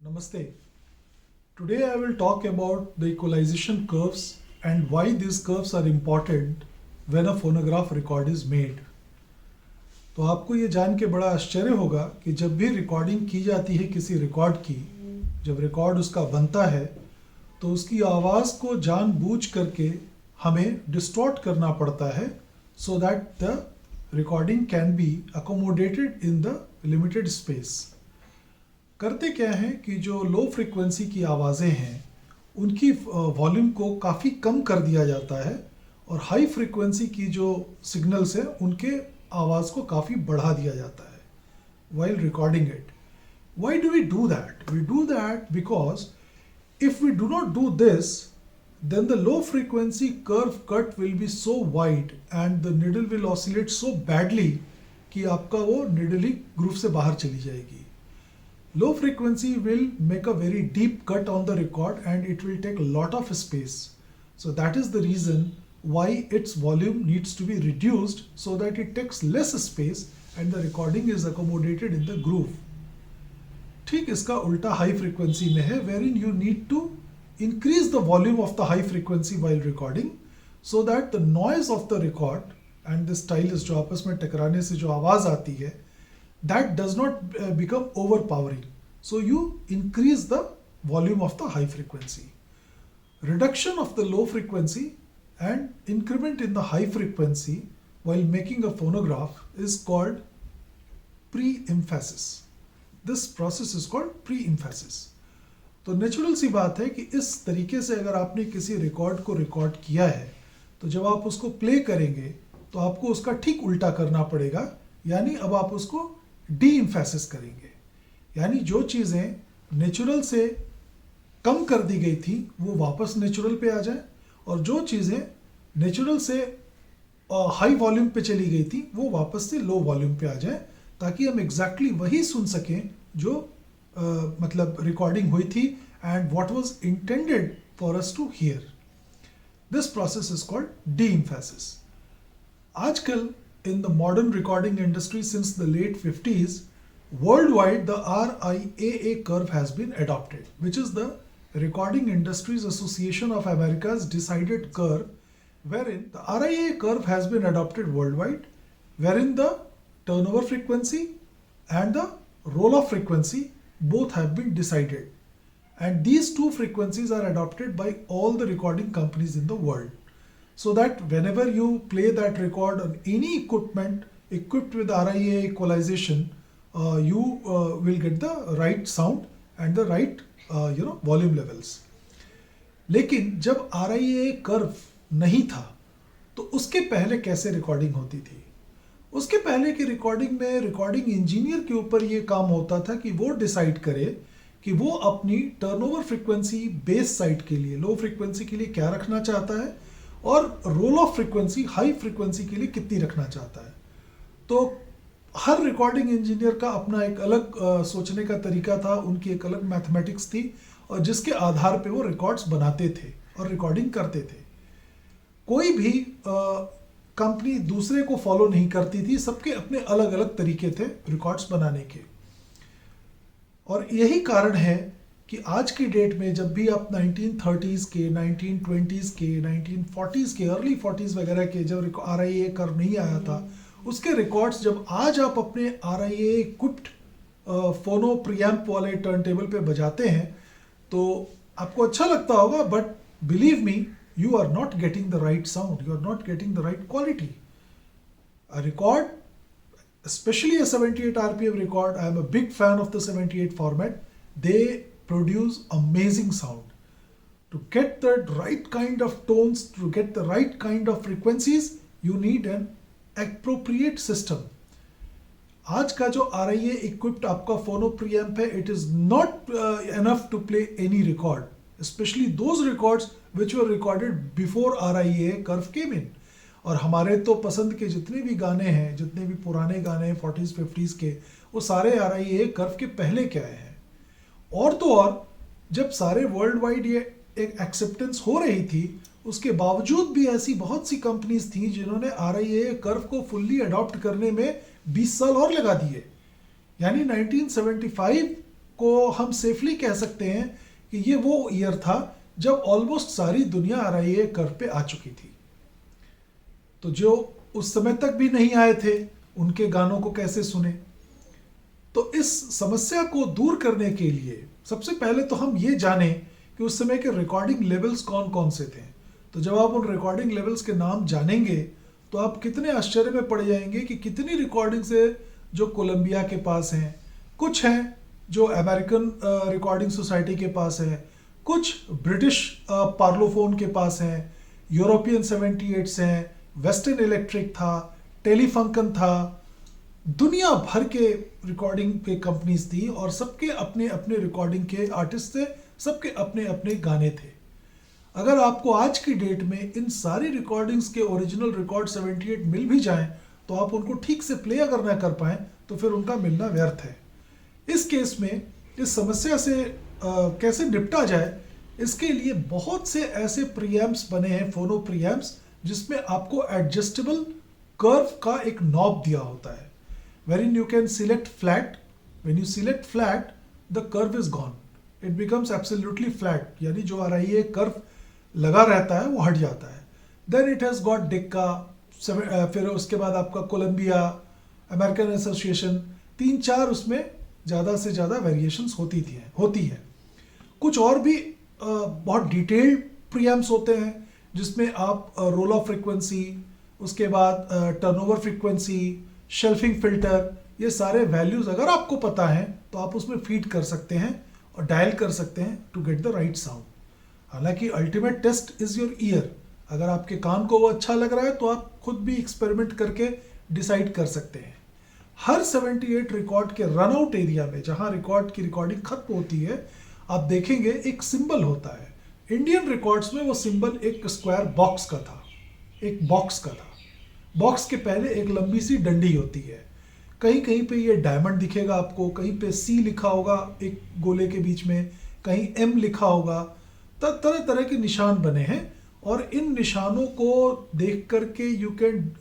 Namaste. Today I will talk about the equalization curves and why these curves are important when a phonograph record is made. तो आपको ये जान के बड़ा आश्चर्य होगा कि जब भी रिकॉर्डिंग की जाती है किसी रिकॉर्ड की, जब रिकॉर्ड उसका बनता है तो उसकी आवाज़ को जानबूझ करके हमें डिस्टॉर्ट करना पड़ता है so that the recording can be accommodated in the limited space. करते क्या है कि जो लो फ्रिक्वेंसी की आवाज़ें हैं उनकी वॉल्यूम को काफ़ी कम कर दिया जाता है और हाई फ्रिक्वेंसी की जो सिग्नल्स हैं उनके आवाज़ को काफ़ी बढ़ा दिया जाता है while recording it. Why do we do that? We do that because if we do not do this, then the low frequency curve cut will be so wide and the needle will oscillate so badly कि आपका वो needle ही groove से बाहर चली जाएगी. Low frequency will make a very deep cut on the record and it will take a lot of space. So that is the reason why its volume needs to be reduced so that it takes less space and the recording is accommodated in the groove. ठीक इसका उल्टा high frequency में है wherein you need to increase the volume of the high frequency while recording so that the noise of the record and the stylus जो आपस में टकराने से जो आवाज़ आती है that does not become overpowering. So you increase the volume of the high frequency. Reduction of the low frequency and increment in the high frequency while making a phonograph is called pre-emphasis. This process is called pre-emphasis. तो natural सी बात है कि इस तरीके से अगर आपने किसी रिकॉर्ड को रिकॉर्ड किया है तो जब आप उसको प्ले करेंगे तो आपको उसका ठीक उल्टा करना पड़ेगा, यानी अब आप उसको डी इम्फेसिस करेंगे, यानी जो चीज़ें नेचुरल से कम कर दी गई थी वो वापस नेचुरल पे आ जाए और जो चीज़ें नेचुरल से हाई वॉल्यूम पे चली गई थी वो वापस से लो वॉल्यूम पे आ जाए ताकि हम एग्जैक्टली वही सुन सकें जो मतलब रिकॉर्डिंग हुई थी and what was intended for us to hear. This process is called de emphasis. आजकल in the modern recording industry since the late 50s, worldwide the RIAA curve has been adopted, which is the Recording Industries Association of America's decided curve, wherein the RIAA curve has been adopted worldwide, wherein the turnover frequency and the roll-off frequency both have been decided. And these two frequencies are adopted by all the recording companies in the world. So that whenever you play that record on any equipment equipped with RIA equalization, you will get the right sound and the right volume levels. लेकिन जब RIA curve नहीं था तो उसके पहले कैसे recording होती थी? उसके पहले की रिकॉर्डिंग में रिकॉर्डिंग इंजीनियर के ऊपर ये काम होता था कि वो डिसाइड करे कि वो अपनी टर्नओवर फ्रीक्वेंसी बेस साइड के लिए, लो फ्रीक्वेंसी के लिए क्या रखना चाहता है और roll off frequency high frequency के लिए कितनी रखना चाहता है. तो हर रिकॉर्डिंग इंजीनियर का अपना एक अलग सोचने का तरीका था, उनकी एक अलग मैथमेटिक्स थी और जिसके आधार पे वो रिकॉर्ड्स बनाते थे और रिकॉर्डिंग करते थे. कोई भी कंपनी दूसरे को फॉलो नहीं करती थी, सबके अपने अलग अलग तरीके थे रिकॉर्ड्स बनाने के. और यही कारण है कि आज की डेट में जब भी आप 1930s के, 1920s के, 1940s के, अर्ली 40s वगैरह के जब RIA कर्व नहीं आया था उसके रिकॉर्ड्स जब आज आप अपने RIA इक्विप्ड फोनो प्रीएम्प वाले टर्न टेबल पे बजाते हैं तो आपको अच्छा लगता होगा, but believe me you are not getting the right sound, you are not getting the right quality. A record, especially a 78 RPM record, I am a big fan of the 78 format. They produce amazing sound. To get the right kind of tones, to get the right kind of frequencies, you need an appropriate system. आज का जो RIA equipped आपका phono preamp है, it is not enough to play any record, especially those records which were recorded before RIA curve came in. और हमारे तो पसंद के जितने भी गाने हैं, जितने भी पुराने गाने हैं 40s 50s के, वो सारे RIA कर्व के पहले के आए हैं. और तो और जब सारे वर्ल्ड वाइड ये एक एक्सेप्टेंस हो रही थी उसके बावजूद भी ऐसी बहुत सी कंपनीज थी जिन्होंने RIA कर्व को फुल्ली अडॉप्ट करने में 20 साल और लगा दिए. यानी 1975 को हम सेफली कह सकते हैं कि ये वो ईयर था जब ऑलमोस्ट सारी दुनिया RIA कर्व पे आ चुकी थी। तो जो उस समय तक भी नहीं आए थे उनके गानों को कैसे सुने। तो इस समस्या को दूर करने के लिए सबसे पहले तो हम ये जाने कि उस समय के रिकॉर्डिंग लेवल्स कौन कौन से थे। तो जब आप उन रिकॉर्डिंग लेवल्स के नाम जानेंगे तो आप कितने आश्चर्य में पड़ जाएंगे कि कितनी रिकॉर्डिंग्स है जो कोलंबिया के पास हैं, कुछ हैं जो अमेरिकन रिकॉर्डिंग सोसाइटी के पास है, कुछ ब्रिटिश पार्लोफोन के पास हैं, यूरोपियन 78 हैं, वेस्टर्न इलेक्ट्रिक था, टेलीफंकन था, दुनिया भर के रिकॉर्डिंग पे कंपनीज थी और सबके अपने अपने रिकॉर्डिंग के आर्टिस्ट थे, सबके अपने अपने गाने थे। अगर आपको आज की डेट में इन सारी रिकॉर्डिंग्स के ओरिजिनल रिकॉर्ड 78 मिल भी जाएं तो आप उनको ठीक से प्ले अगर ना कर पाएं तो फिर उनका मिलना व्यर्थ है। इस केस में इस समस्या से कैसे निपटा जाए, इसके लिए बहुत से ऐसे प्रीएम्प्स बने हैं, फोनो प्रीएम्प्स, जिसमें आपको एडजस्टेबल कर्व का एक नॉब दिया होता है, wherein you can select flat. When you select flat, the curve is gone. It becomes absolutely flat. यानी जो RIA कर्व लगा रहता है वो हट जाता है। Then it has got Decca, फिर उसके बाद आपका कोलंबिया, अमेरिकन एसोसिएशन, 3-4 उसमें ज़्यादा से ज़्यादा वेरिएशंस होती है। कुछ और भी बहुत डिटेल्ड प्रीएम्प्स होते हैं जिसमें आप रोल ऑफ फ्रीक्वेंसी, उसके बाद टर्नओवर फ्रीक्वेंसी, शेल्फिंग फिल्टर, ये सारे वैल्यूज अगर आपको पता है तो आप उसमें फीड कर सकते हैं और डायल कर सकते हैं to get the right sound. हालांकि ultimate test is your ear. अगर आपके कान को वो अच्छा लग रहा है तो आप खुद भी एक्सपेरिमेंट करके डिसाइड कर सकते हैं। हर 78 रिकॉर्ड के रन आउट एरिया में जहां रिकॉर्ड की रिकॉर्डिंग खत्म होती है, आप देखेंगे एक सिंबल होता है। इंडियन रिकॉर्ड्स में वो सिंबल एक स्क्वायर बॉक्स का था, एक बॉक्स का था। बॉक्स के पहले एक लंबी सी डंडी होती है, कहीं कहीं पे ये डायमंड दिखेगा आपको, कहीं पे C लिखा होगा एक गोले के बीच में, कहीं M लिखा होगा। तरह तरह के निशान बने हैं और इन निशानों को देख करके you can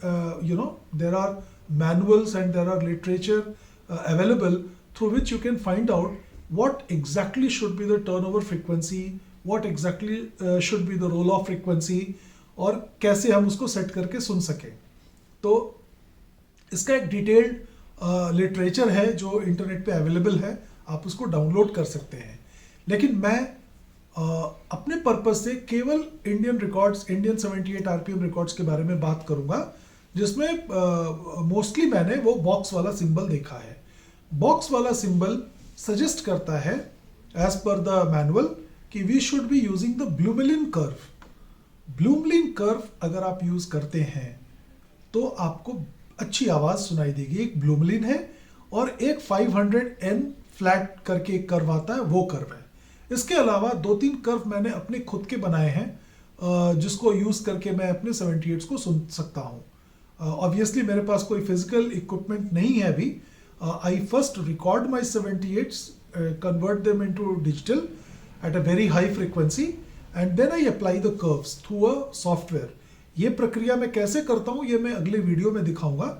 there are manuals and there are literature available through which you can find out what exactly should be the turnover frequency, what exactly should be the roll off frequency, और कैसे हम उसको set करके सुन सकें। तो इसका एक detailed literature है जो इंटरनेट पे अवेलेबल है, आप उसको डाउनलोड कर सकते हैं। लेकिन मैं अपने पर्पज से केवल Indian records, Indian 78 RPM records के बारे में बात करूंगा, जिसमें मोस्टली मैंने वो बॉक्स वाला सिंबल देखा है। बॉक्स वाला सिंबल सजेस्ट करता है एज पर द मैनुअल कि we should be using the Blumlein curve. Blumlein curve अगर आप यूज करते हैं तो आपको अच्छी आवाज सुनाई देगी। एक ब्लूमलिन है और एक 500N फ्लैट करके एक कर्व आता है, वो कर्व है। इसके अलावा 2-3 कर्व मैंने अपने खुद के बनाए हैं जिसको यूज करके मैं अपने 78s को सुन सकता हूँ। ऑब्वियसली मेरे पास कोई फिजिकल इक्विपमेंट नहीं है अभी। I first record my 78s, convert them into digital at a very high frequency and then I apply the curves through a software. ये प्रक्रिया मैं कैसे करता हूँ ये मैं अगले वीडियो में दिखाऊंगा।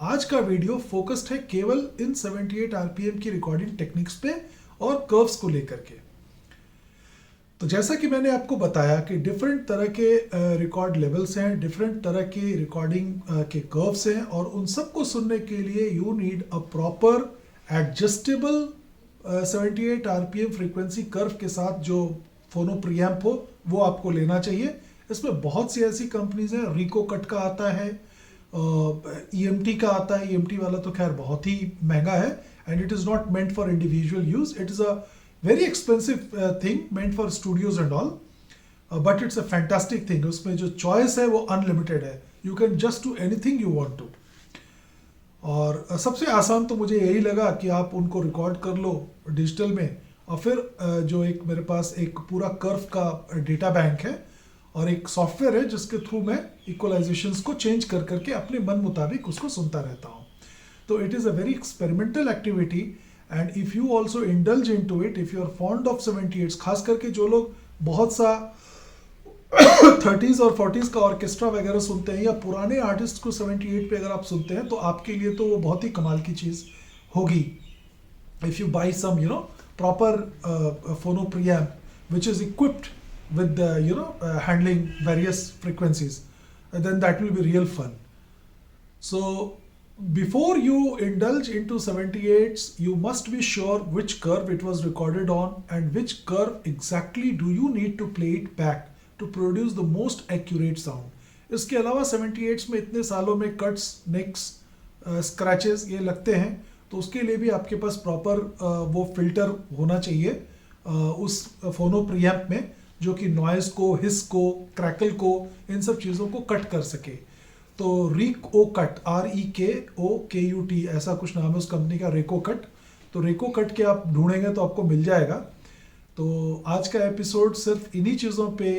आज का वीडियो फोकस्ड है केवल इन 78 RPM की रिकॉर्डिंग टेक्निक्स पे और कर्व्स को लेकर के। तो जैसा कि मैंने आपको बताया कि डिफरेंट तरह के रिकॉर्ड लेवल्स हैं, डिफरेंट तरह की रिकॉर्डिंग के कर्व्स हैं और उन सबको सुनने के लिए you need a proper adjustable 78 RPM frequency curve के साथ जो फोनो प्रीएम्प हो वो आपको लेना चाहिए। इसमें बहुत सी ऐसी कंपनीज हैं, रिको कट का आता है, EMT का आता है। EMT वाला तो खैर बहुत ही महंगा है and it is not meant for individual use, it is a very expensive thing meant for studios and all, but it's a fantastic thing। उसमें जो choice है वो unlimited है, you can just do anything you want to। और सबसे आसान तो मुझे यही लगा कि आप उनको रिकॉर्ड कर लो डिजिटल में और फिर जो एक मेरे पास एक पूरा कर्व का डेटा बैंक है और एक सॉफ्टवेयर है जिसके थ्रू मैं इक्वलाइजेशंस को चेंज कर करके अपने मन मुताबिक उसको सुनता रहता हूँ। तो it is a very experimental activity and if you also indulge into it, if you are fond of 78s, खास करके जो लोग बहुत सा 30s और 40s का ऑर्केस्ट्रा वगैरह सुनते हैं या पुराने आर्टिस्ट को 78 पे अगर आप सुनते हैं तो आपके लिए तो वो बहुत ही कमाल की चीज़ होगी। If you buy some proper phono preamp which is equipped with the handling various frequencies, then that will be real fun. So before you indulge into 78s, you must be sure which curve it was recorded on and which curve exactly do you need to play it back to produce the most accurate sound. इसके अलावा 78s में इतने सालों में cuts, निक्स, scratches ये लगते हैं, तो उसके लिए भी आपके पास प्रॉपर वो फिल्टर होना चाहिए उस फोनो प्रीएम्प में, जो कि नॉइज को, हिस को, क्रैकल को, इन सब चीज़ों को कट कर सके. तो रिको कट, REKOKUT ऐसा कुछ नाम है उस कंपनी का, रेको कट. तो रेको कट के आप ढूंढेंगे तो आपको मिल जाएगा. तो आज का एपिसोड सिर्फ इन्हीं चीज़ों पे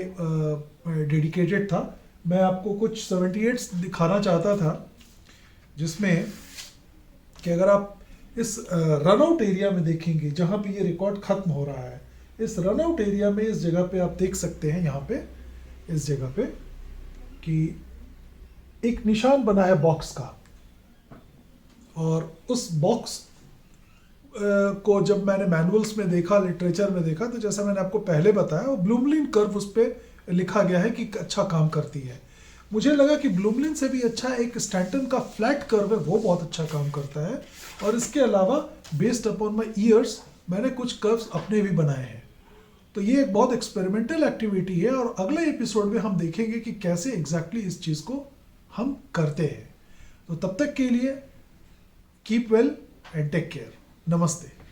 डेडिकेटेड था. मैं आपको कुछ 78s दिखाना चाहता था जिसमें कि अगर आप इस रन आउट एरिया में देखेंगे जहाँ पे ये रिकॉर्ड ख़त्म हो रहा है, इस रन आउट एरिया में इस जगह पे आप देख सकते हैं, यहाँ पे इस जगह पे कि एक निशान बना है बॉक्स का. और उस बॉक्स को जब मैंने मैनुअल्स में देखा, लिटरेचर में देखा, तो जैसा मैंने आपको पहले बताया, वो ब्लूमलिन कर्व उस पर लिखा गया है कि अच्छा काम करती है. मुझे लगा कि ब्लूमलिन से भी अच्छा एक स्टैंटन का फ्लैट कर्व है, वो बहुत अच्छा काम करता है. और इसके अलावा बेस्ड अपॉन माई ईयर्स मैंने कुछ कर्व्स अपने भी बनाए हैं. तो ये एक बहुत एक्सपेरिमेंटल एक्टिविटी है और अगले एपिसोड में हम देखेंगे कि कैसे एग्जैक्टली इस चीज़ को हम करते हैं. तो तब तक के लिए keep well and take care. नमस्ते.